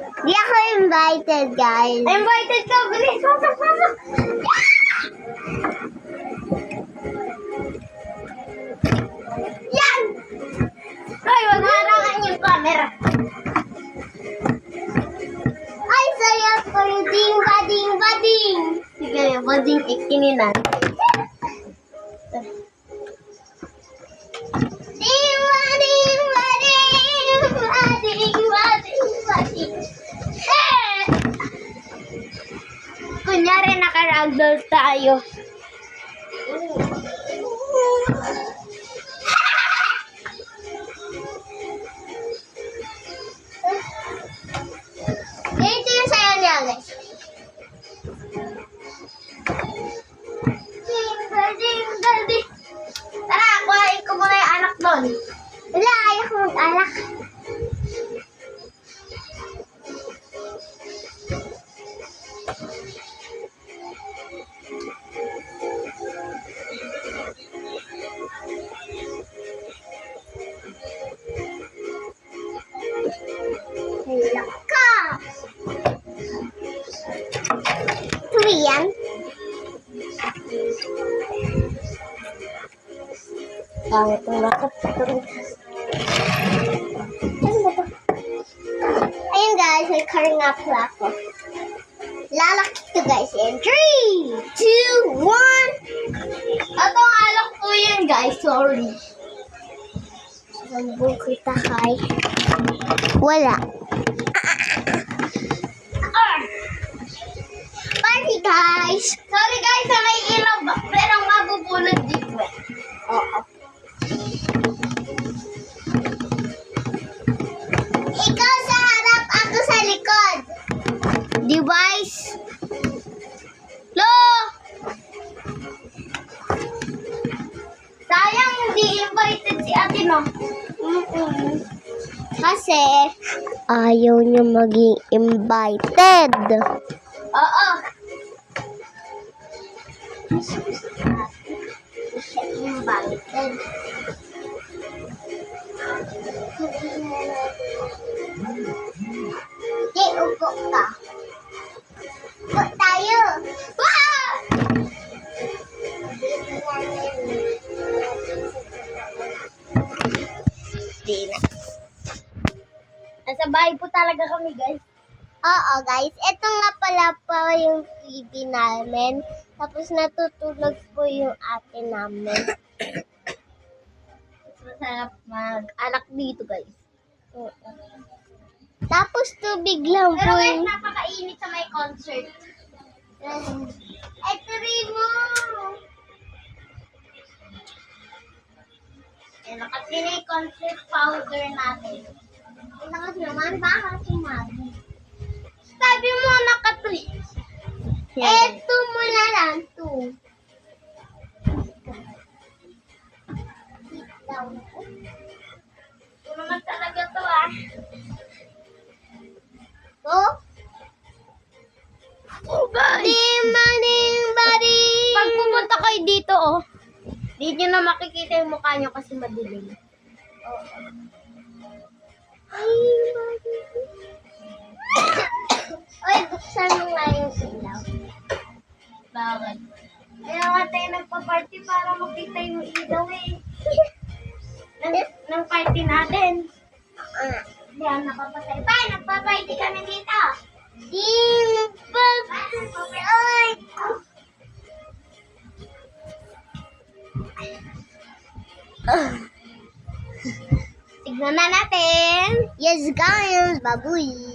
Di ako invited, guys. Invited ka, bilis. Pasok. Yan! Ay, wag mo harangan yung camera. Ay, saya ko yung bading. Sige, bading ikininan. Bading. Kunyari, naka-ragdoll tayo. Ito yung sayo niya, guys. Bading. Tara, kuhain ko muna yung anak doon. Wala, ayaw ko mag-alak. Hilak ka! Tuwi yan? Pangit ang lakot. Ano ba to? Ayun guys, may car nga pala ako. Lalaki to guys in 3, 2, 1. Ito ang alak po yan, guys. Sorry. Sambong kita kay. Wala. Party guys! Sorry, guys. May ilaw ba? Pero mabubulod dito. Oo. Ikaw sa harap, ako sa likod. Device. Lo! Sayang, hindi invited si ate, no? Kasi ayaw niya maging invited. Oo. Siya invited. Di, upo ka. Upo tayo. Wow! Di na. Nasa bahay po talaga kami, guys. Oo, guys. Ito nga pala pa yung TV namin. Tapos natutulog po yung ate namin. Masarap mag-anak dito, guys. Oo. Tapos tubig lang po Pero guys, yung... napakainit sa may concert. Ito rin mo. Yan, kasi na yung concert powder natin. Lakas naman, baka sumali. Sabi mo, naka-3. Ito mo na lang, 2. Ito naman talaga to, ah. To? Oh, guys. Bading. Pag pupunta kayo dito, oh. Di nyo na makikita yung mukha nyo kasi madilim. Oy, buksan mo nga yung ilaw. Bakit? Kaya nga tayo nagpa-party para makita yung ilaw, eh. ng party natin. Yan, nakapatay. Pa, nagpa-party kami dito. Ay! Tignan na natin. Yes, guys, baboy.